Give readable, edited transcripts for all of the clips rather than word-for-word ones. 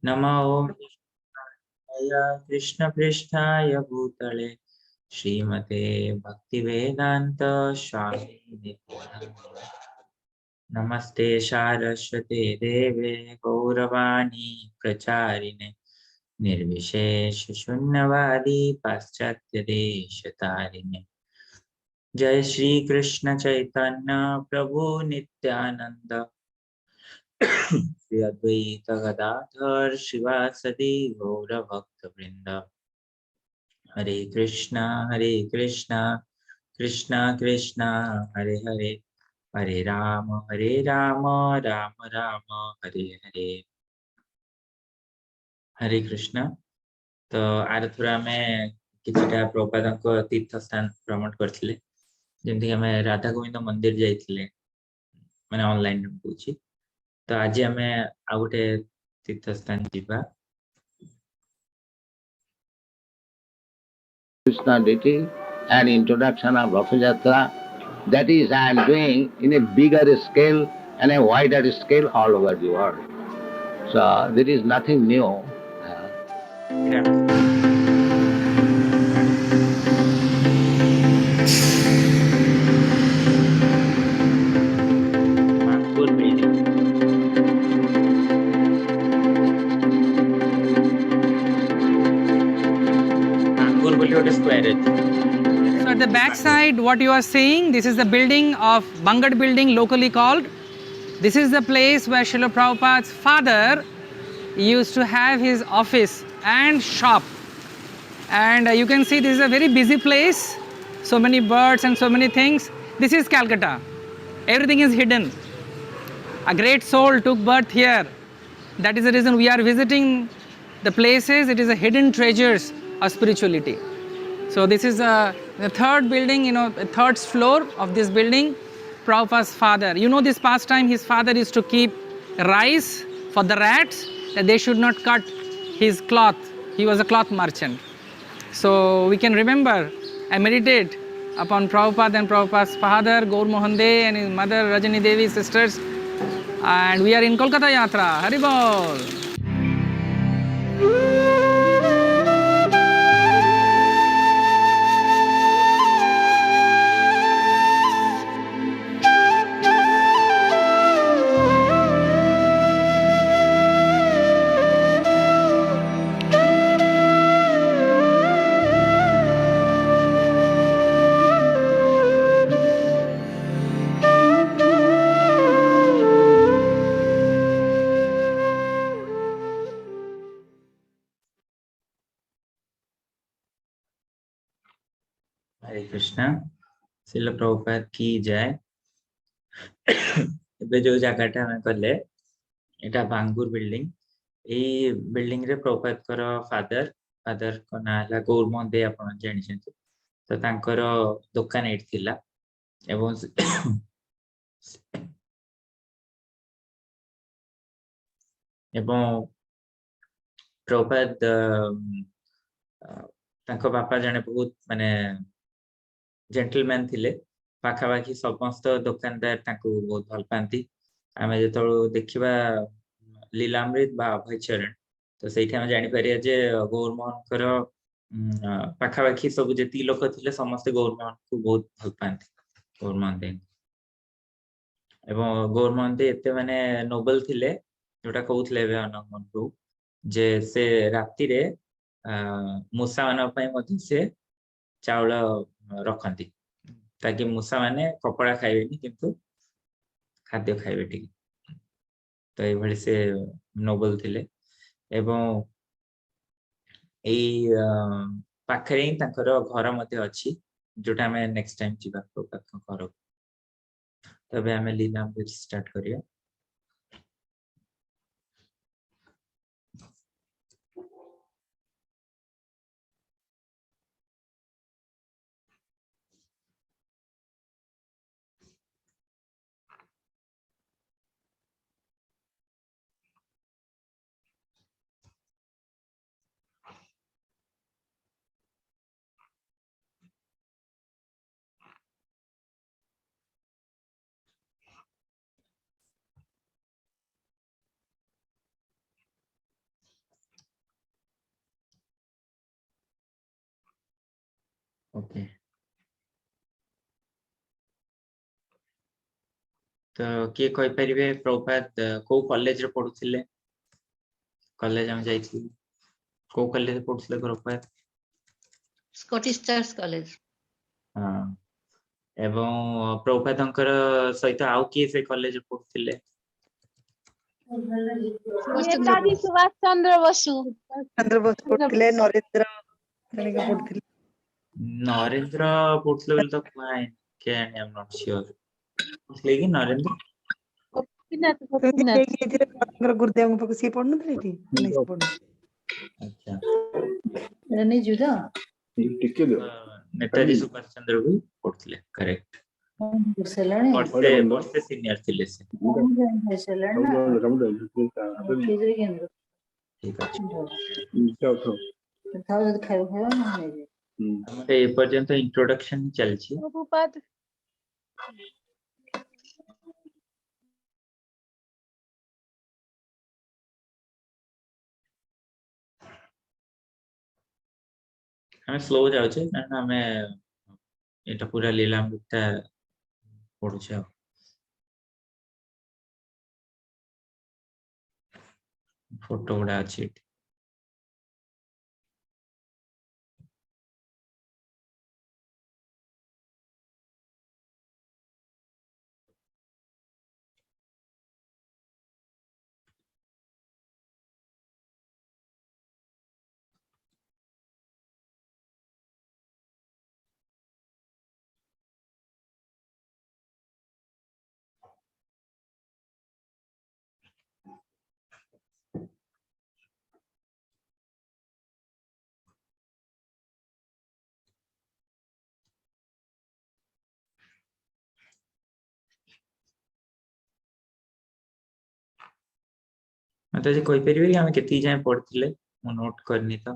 नमो कृष्ण पृष्ठाय भूतले श्रीमते भक्तिवेदांत स्वामी नमस्ते सारस्वते देवे गौरवाणी प्रचारिणे निर्विशेष शून्यवादी पाश्चात्य देश तारिणे जय श्री कृष्ण चैतन्य प्रभु नित्यानंद श्री अद्वैत गदाधर शिवासदि गौर भक्त वृंद हरे कृष्णा कृष्णा कृष्णा हरे हरे हरे राम राम राम हरे हरे हरे कृष्ण। तो आरथुर आमे किछटा प्रभुपाद तीर्थ स्थान भ्रमण करथिले जेमति आमे राधा गोविंद मंदिर जाइथिले माने ऑनलाइन पूछि। तो आज आमे आ गोटे तीर्थ स्थान जिबा Krishna deity and introduction of Rathayatra. That is, I am doing in a bigger scale and a wider scale all over the world. So there is nothing new. Bangur Building. Bangur Building square. So at the back side, what you are seeing, this is the building of Bangur Building, locally called. This is the place where Srila Prabhupada's father used to have his office and shop. And you can see this is a very busy place. So many birds and so many things. This is Calcutta. Everything is hidden. A great soul took birth here. That is the reason we are visiting the places. It is a hidden treasures of spirituality. So this is the third building, the third floor of this building. Prabhupada's father. You know this pastime, his father used to keep rice for the rats, that they should not cut his cloth. He was a cloth merchant. So we can remember and meditate upon Prabhupada and Prabhupada's father, Gour Mohan and his mother, Rajani Devi, sisters. And we are in Kolkata Yatra. Haribol. हरे कृष्णा श्रील प्रभुपाद की जय। एबे जो जगहटा हम कले एटा बांगुर building. ए building रे प्रभुपाद कर father को नाला गौर मोहन आपण जानि छथि। तो तांकर दुकान एट थिला एवं एवं प्रभुपाद तांको बापा जने बहुत माने जेंटलमैन थिले। पाखापाखि समस्त दुकानदार तांको बहुत भल पांती। आमे जेतो देखिबा लीलामृत बा अभय चरण तो सेठी हम जानि परिया जे गौर मोहन कर पाखापाखि सब जेती लोक थिले समस्त गौर मोहन को बहुत भल पांती। गौर मोहन दे एवं गौर मोहन दे एते माने नोबल थिले जोटा कहउथले बे अनमन को जे से राती रे मूसा मान पई मधि से चावल रखंती ताकि मूसा माने कपड़ा खाइबेनी किंतु खाद्य खाइबे ठीक। तो ये भली से नोबल थिले एवं एई पाखरे ही तांकर घर मते अछि जोटा हमें नेक्स्ट टाइम जिबा प्रभुपाद घर। तबे हमें लीला स्टार्ट करिया। ओके तो किए कहि परिबे प्रभुपाद को कॉलेज रे पढुथिले कॉलेज हम जाइछि को कॉलेज रे पढुथिले प्रभुपाद स्कॉटिश चर्च कॉलेज हां एवं प्रभुपादंकर सहित आउ किए से कॉलेज रे पढुथिले नेताजी सुभाष चंद्र बसु चंद्र बोस पढ़ते नरेंद्र का पढ़ते नरेंद्र पढुथिले बोल तो काय के आई एम नॉट श्योर लेकिन नरेंद्र गोपीनाथ गोपीनाथ गुरुदेव पाक सी पढ़ नथले टी नहीं से पढ़ अच्छा नहीं जुदा नेताजी सुभाष चंद्र भी पढुथिले करेक्ट सेलाने वर्षे सीनियर थिले से सेलाने ठीक अछि था खायो खायो ना है हमरे ए पर्यंत इंट्रोडक्शन चलछि प्रभुपाद हमें स्लो जाउछे कारण हमें एटा पूरा लीलामृता पढुछे फोटो गुडा अछि मतलब जे कोई परिबे कि हमें केती जाय पढथिले मु नोट करनी तो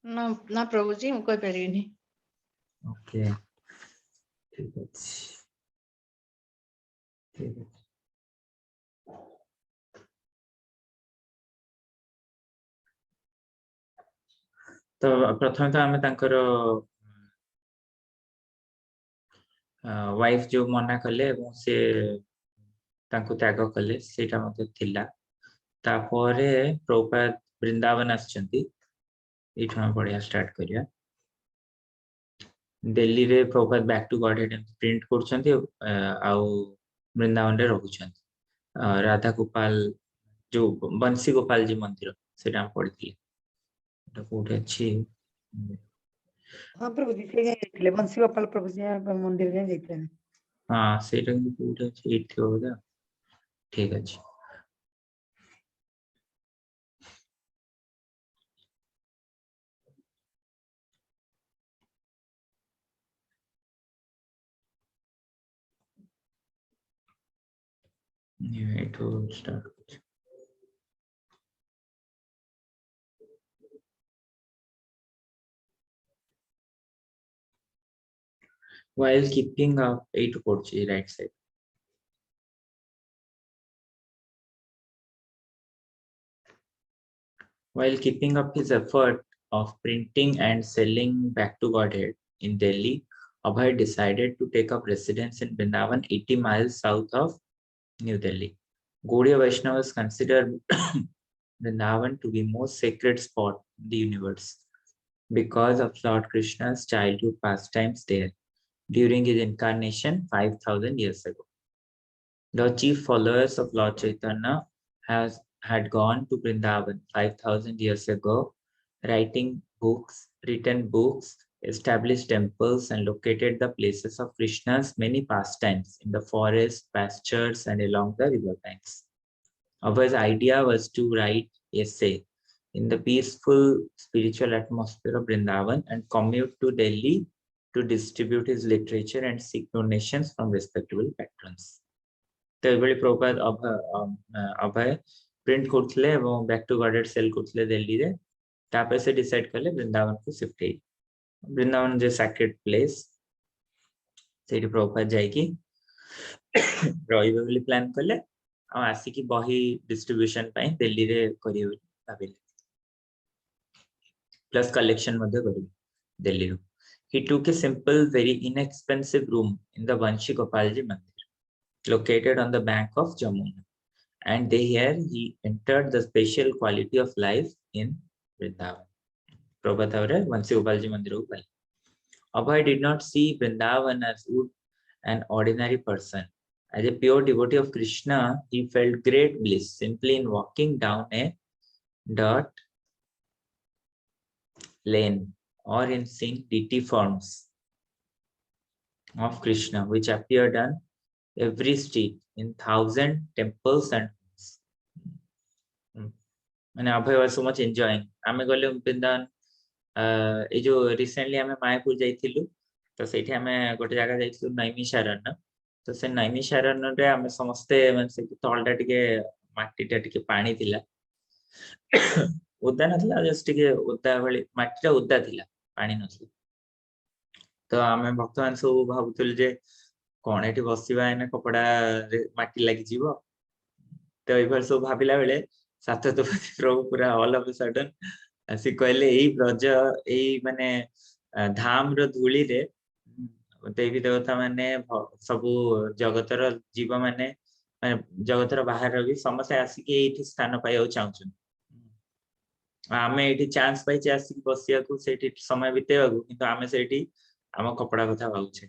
ना ना प्रभु जी कोई परिनी ओके ठीक अछि ठीक अछि तो प्रथम तो हमें तांकर वाइफ जो मना कले एवं से तांको त्याग कले सेटा मते थिला तापरे प्रभुपाद वृंदावन आछंती एठा बढ़िया स्टार्ट करिया दिल्ली रे Prabhupada Back to Godhead print करछंती आउ वृंदावन रे रहउछंती राधा गोपाल जो बंसी गोपाल जी मंदिर सेटा हम पढ़िथिले एटा कोठे अछि हां प्रभु जी से गए बंसी गोपाल प्रभु जी मंदिर गए जाइते हां सेटा कोठे अछि एठी होगा ठीक अछि ये एठो स्टार्ट करछि while keeping up 8 porchi right side while keeping up his effort of printing and selling back to Godhead in Delhi, Abhay decided to take up residence in Vrindavan 80 miles south of New Delhi. Gaudiya Vaishnavas consider Vrindavan to be most sacred spot in the universe because of Lord Krishna's childhood pastimes there during his incarnation 5,000 years ago. The chief followers of Lord Chaitanya had gone to Vrindavan 5,000 years ago, written books, established temples, and located the places of Krishna's many pastimes in the forest, pastures, and along the river banks. Abhay's idea was to write essay in the peaceful spiritual atmosphere of Vrindavan and commute to Delhi to distribute his literature and seek donations from respectable patrons. तो एबळे प्रभुपाद अभय print करथले एवं Back to Godhead sell करथले दिल्ली रे तापर से decide करले वृंदावन को shift हे वृंदावन जे सैक्रेड प्लेस सेठी प्रभुपाद जाई की रहिबे बोली प्लान करले आ आसी की बही डिस्ट्रीब्यूशन पई दिल्ली रे करियो भाविले प्लस कलेक्शन मध्ये करिवे दिल्ली रो. He took a simple, very inexpensive room in the Vanshi Gopalji Mandir, located on the bank of Jamuna. And here he entered the special quality of life in Vrindavan. Prabhupada Vanshi Gopalji Mandir. Abhay did not see Vrindavan as an ordinary person. As a pure devotee of Krishna, he felt great bliss simply in walking down a dirt lane or in seeing deity forms of Krishna, which appeared on every street in 1,000 temples and homes. And Abhay was so much enjoying. आमे गले वृंदावन ए जो recently आमे मायापुर जाइथिलु तो सेठी आमे गोटे जगह जाइथिलु नैमिषारण्य तो से नैमिषारण्य रे आमे समस्ते माने से तळटा टिके माटीटा टिके पानी थिला उद्दा नथिला जस्ट टिके उद्दा भली माटीटा उद्दा थिला पानी नथिला तो आमे भक्तमान सब भाबुतल जे कोन एठी बसिबा एने कपड़ा माटी लागि जीवो तो एभर सब भाबिला बेले साततपति प्रभु पूरा all of a sudden asi कहले एई ब्रज एई माने धाम रो धूली रे देवी देवता माने सबु जगतर जीव माने जगतर बाहर भी समस्त आसिक एठी स्थान पाइयो चाहछन आमे एठी चांस पाइचे आसिक बसिया को सेठी समय बितेबा को किंतु आमे सेठी आम कपड़ा कथा भाउछे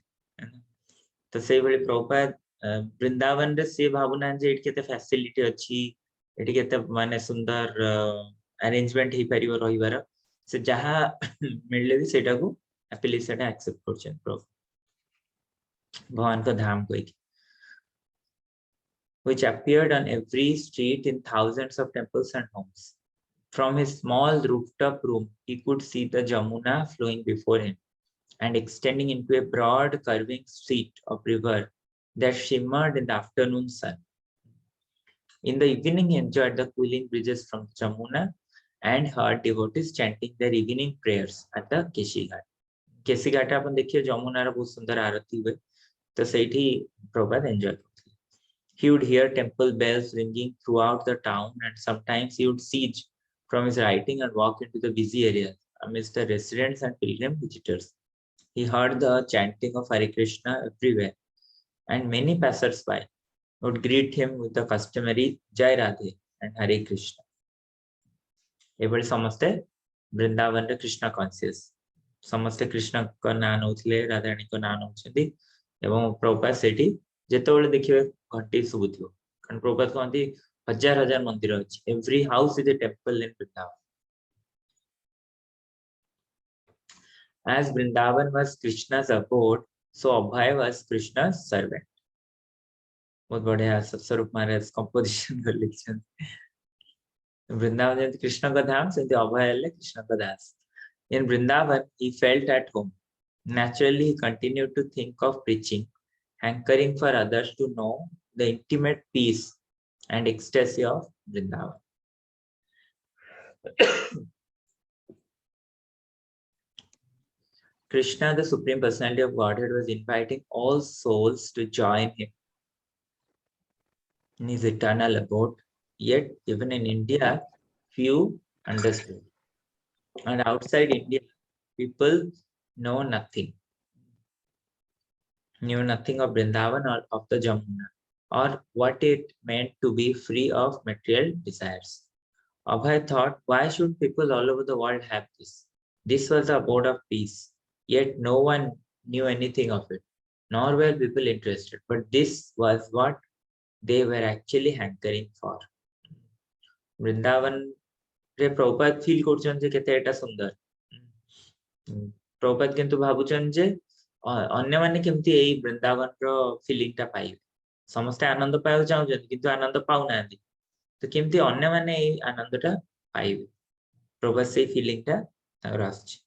तो सेई भली प्रभुपाद वृंदावन रे से भावना जे एठी केते फैसिलिटी अछि एठी केते माने सुंदर अरेंजमेंट ही परिव रहिबार से जहा मिलले भी सेटा को अपील सेटा एक्सेप्ट करछन प्रभु भगवान का धाम कोई which appeared on every street in thousands of temples and homes. From his small rooftop room, he could see the Jamuna flowing before him and extending into a broad curving street of river that shimmered in the afternoon sun. In the evening, he enjoyed the cooling breezes from Jamuna and heard devotees chanting their evening prayers at the Keshi Ghat. Keshi Ghat अपन देखिए जमुना रा बहुत सुंदर आरती हुए तो सेठी Prabhupada enjoy करते. He would hear temple bells ringing throughout the town and sometimes he would siege from his writing and walk into the busy areas amidst the residents and pilgrim visitors. He heard the chanting of Hare Krishna everywhere and many passers-by would greet him with the customary Jai Radhe and Hare Krishna. Able समस्ते वृंदावन रे Krishna conscious समस्ते कृष्ण को नाम नउथले राधारानी को नाम नउछथि एवं प्रभुपाद सेठी जेतोले देखिबे घंटी सुबुथियो कारण प्रभुपाद कहंती हजार हजार मंदिर अछि every house is a temple in Vrindavan as Vrindavan was Krishna's abode so Abhay was Krishna's servant बहुत बढ़िया स्वरूप महाराज कंपोजिशन कर लिखछन Vrindavan Krishna ka dham so Abhay Krishna ka das. In Vrindavan he felt at home. Naturally he continued to think of preaching, hankering for others to know the intimate peace and ecstasy of Vrindavan. Krishna, the Supreme Personality of Godhead, was inviting all souls to join him in his eternal abode. Yet, even in India, few understood. And outside India, people knew nothing of Vrindavan or of the Jamuna, or what it meant to be free of material desires. Abhay thought, why should people all over the world have this? This was the abode of peace, yet no one knew anything of it, nor were people interested. But this was what they were actually hankering for. Vrindavan रे Prabhupada feel करछन जे केते एटा सुंदर प्रभुपाद किंतु भाबुचन जे अन्य माने केमती एई वृंदावन रो feeling टा पाइबे समस्त आनंद पाउ चाहउछन किंतु आनंद पाउ नांदी तो केमती अन्य माने एई आनंद टा पाइबे प्रभुपाद से फीलिंग टा तागर आछ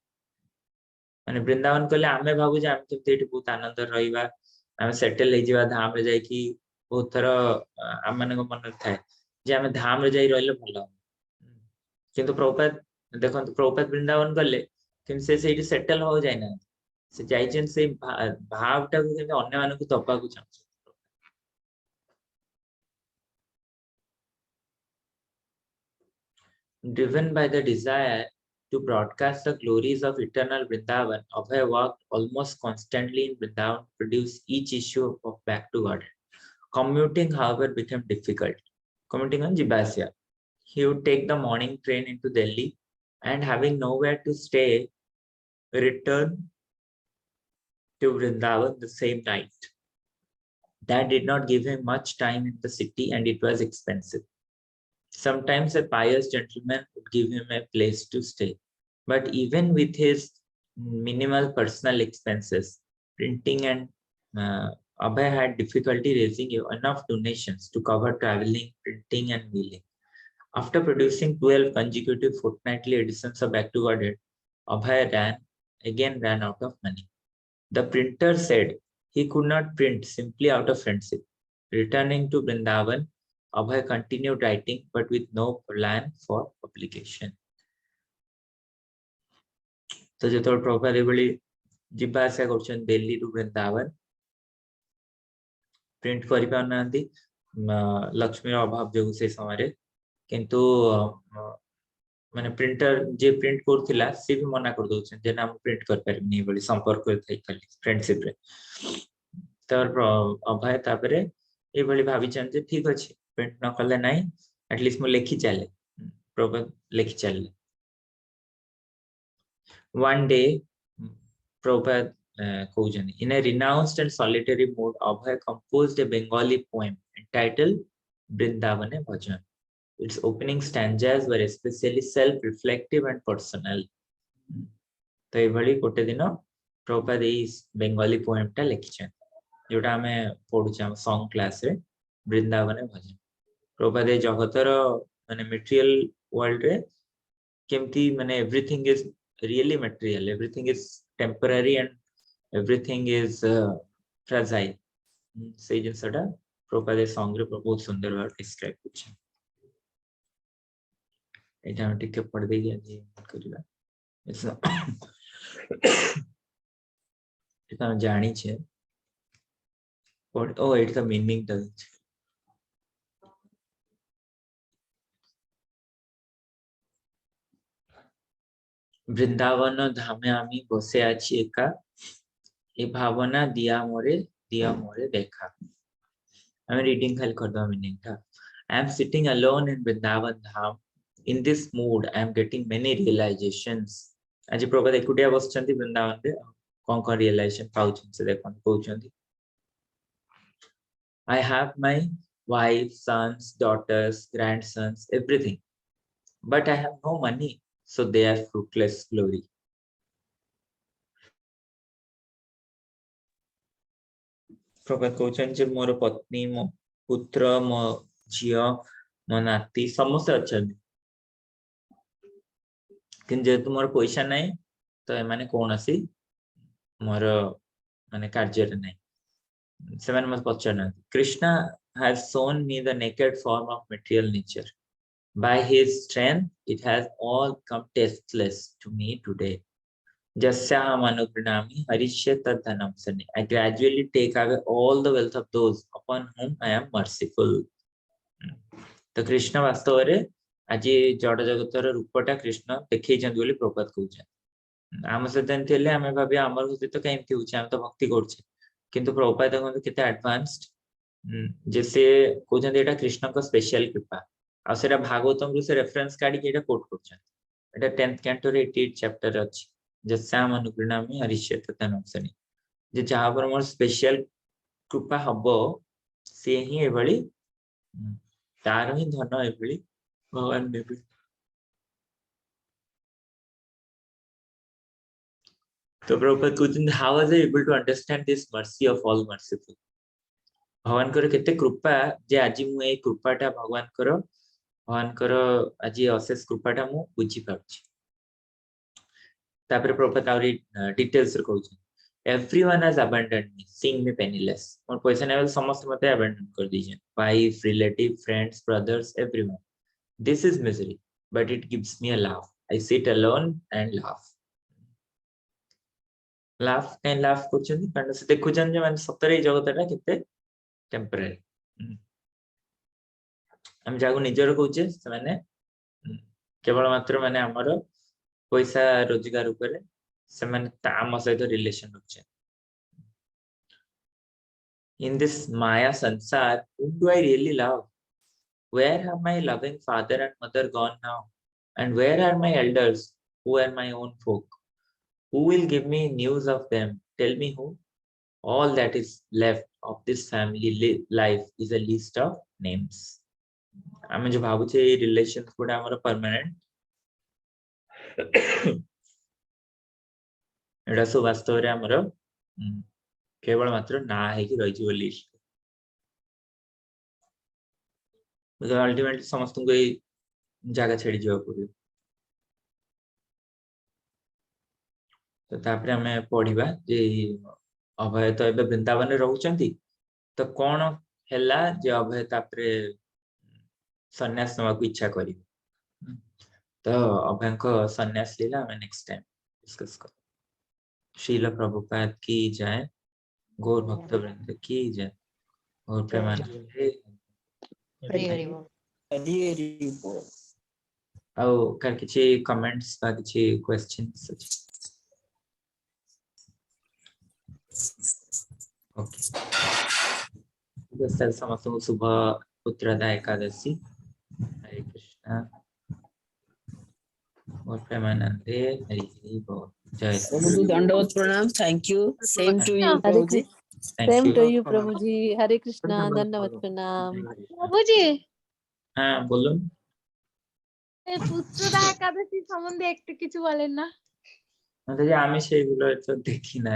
माने वृंदावन कहले आमे भाबु जे आमे केमती एटी बहुत आनंद रहिबा आमे सेटल हे जिवा धाम रे जाई की बहुत थर आम माने को मन थाए जे आमे धाम रे जाई रहले भलो किंतु प्रभुपाद देखो प्रभुपाद वृंदावन गले किंतु से सेठी सेटल हो जाय ना से जाइछन से भाव टा को केमती अन्य माने को दबा को चाहछ Driven by the desire to broadcast the glories of eternal Vrindavan, Abhay worked almost constantly in Vrindavan to produce each issue of Back to God. Commuting, however, became difficult. Commuting on Jibasya. He would take the morning train into Delhi and, having nowhere to stay, return to Vrindavan the same night. That did not give him much time in the city, and it was expensive. Sometimes a pious gentleman would give him a place to stay. But even with his minimal personal expenses, printing and Abhay had difficulty raising enough donations to cover traveling, printing, and mealing. After producing 12 consecutive fortnightly editions of Back to Godhead, Abhay ran out of money. The printer said he could not print simply out of friendship. Returning to Vrindavan, Abhay continued writing, but with no plan for publication. तो जो प्रभुपाद एभली जिबा आशा करछन Delhi to Vrindavan print करि पाउनांती लक्ष्मी अभाव जो से समय किंतु माने प्रिंटर जे प्रिंट करथिला से भी मना कर दोछन जे नाम प्रिंट कर परनी बली संपर्क करथै खाली फ्रेंडशिप रे तर अभय तापरे ए बली भाबिचन जे ठीक अछि प्रिंट न करले नै एटलीस्ट मो लेखि चले प्रभुपाद लेखि चले. One day, Prabhupada in a renounced and solitary mood, Abhay composed a Bengali poem entitled Brindavane Bhajan. Its opening stanzas were especially self-reflective and personal. तो ये भली कोटे दिनो प्रभुपाद इस बेंगली पोएम टा लिखिछन जोटा हमें पढुछम सॉन्ग क्लास रे वृंदावन भजन. प्रभुपाद ए जगतर माने मटेरियल वर्ल्ड रे केमती माने everything is really material, everything is temporary and everything is fragile. से जिनसटा प्रभुपाद सॉन्ग रे बहुत सुंदर भाव डिस्क्राइब करछ. एटा हम टिके पढ देगी आज करिबा एटा हम जानी छे ओ एट द मीनिंग द বৃন্দাবন ধামে আমি বসে আছি একা এই ভাবনা দিয়া মোরে দেখা. আমি রিডিং খালি করে দাও মিনিংটা. I am sitting alone in Vrindavan Dham. In this mood, I am getting many realizations. আজি প্রভুপাদ একুটিয়া বসছন্তি বৃন্দাবন রে কোন realization পাউছন সে দেখুন কହୁছন্তি. I have my wife, sons, daughters, grandsons, everything. But I have no money. So they are fruitless glory. Prabhupada कहउछन जे मोर पत्नी मो पुत्र मो झियो मो नाती समस्त अछन किन जे तुमर पैसा नै तो ए माने कोनसी मोर माने कार्य रे नै से माने मत पछन. Krishna has shown me the naked form of material nature. By his strength, it has all come tasteless to me today. Jasyaham anupranami harishya tadhanam sani. I gradually take away all the wealth of those upon whom I am merciful. तो कृष्ण वास्तव रे आज जड़ जगतर रूपटा कृष्ण देखै जंत बोली प्रभुपाद कहउछन. आम सदन थिले आमे भाबी हमर होते तो केमती होछ हम तो भक्ति करछे किंतु प्रभुपाद देखो केते एडवांस्ड जैसे कहउछन एटा कृष्ण को स्पेशल कृपा आ सेटा भागवतम रे से रेफरेंस काडी के एटा कोट करछन. एटा 10th कैंटो रे 88 चैप्टर अछि जस्याम अनुग्रहणामि हरिष्यत तनमसनि जे जहा पर मोर स्पेशल कृपा हबो से ही एभली तार ही धन एभली भगवान देबे. तो प्रभुपाद कहउछन how was I able to understand this mercy of all merciful. भगवान कर केते कृपा जे आजि मु ए कृपाटा भगवान कर आज अशेष कृपाटा मु बुझी पाछि. तापर प्रभुपाद आउरी डिटेल्स रे कहउछन everyone has abandoned me seeing me penniless. मोर पैसा नै समस्त मते अबैंडन कर दीजन. Wife relative friends brothers everyone. This is misery but it gives me a laugh. I sit alone and laugh कैन लाफ करछन कारण से देखुछन जे माने सतरे जगतटा केते टेम्पररी. हम जागो निजर कहउछे से माने केवल मात्र माने हमर पैसा रोजगार ऊपर से माने आम सहित relation रखछे in this maya sansar whom do I really love where have my loving father and mother gone now and where are my elders who are my own folk who will give me news of them tell me who all that is left of this family life is a list of names आम जो भावुचे relation गुड़ा हमर permanent एटा सब वास्तव रे हमर केवल मात्र ना है कि रही जीव लिस्ट अल्टीमेटली समस्त को ये जगह छेड़ी जीवा पड़ियो तो तापरे हमें पढ़िबा जे अभय तो एबे वृंदावन रे रहउचंती तो कोन हैला जे अभय तापरे सन्यास नवा को इच्छा करी तो अभय को सन्यास लीला हमें नेक्स्ट टाइम डिस्कस कर श्रील प्रभुपाद की जय गौर भक्त वृंद की जय और प्रेमानंद ଆଉ କାର କିଛି କମେଣ୍ଟସ୍ ବା କିଛି क्वेश्चंस ଅଛି ओके सर समस्त को शुभ उत्तराधा एकादशी हरे कृष्णा और प्रेमानंदे हरि हरि बोल जय प्रभुजी दंडवत प्रणाम thank you same to you प्रभुजी सेम टू यू प्रभु जी हरे कृष्णा धन्यवाद प्रणाम प्रभुजी हाँ बोलুন পুত্রদা একাদশী সম্বন্ধে একটু কিছু বলেন না আমি সেইগুলো তো দেখি না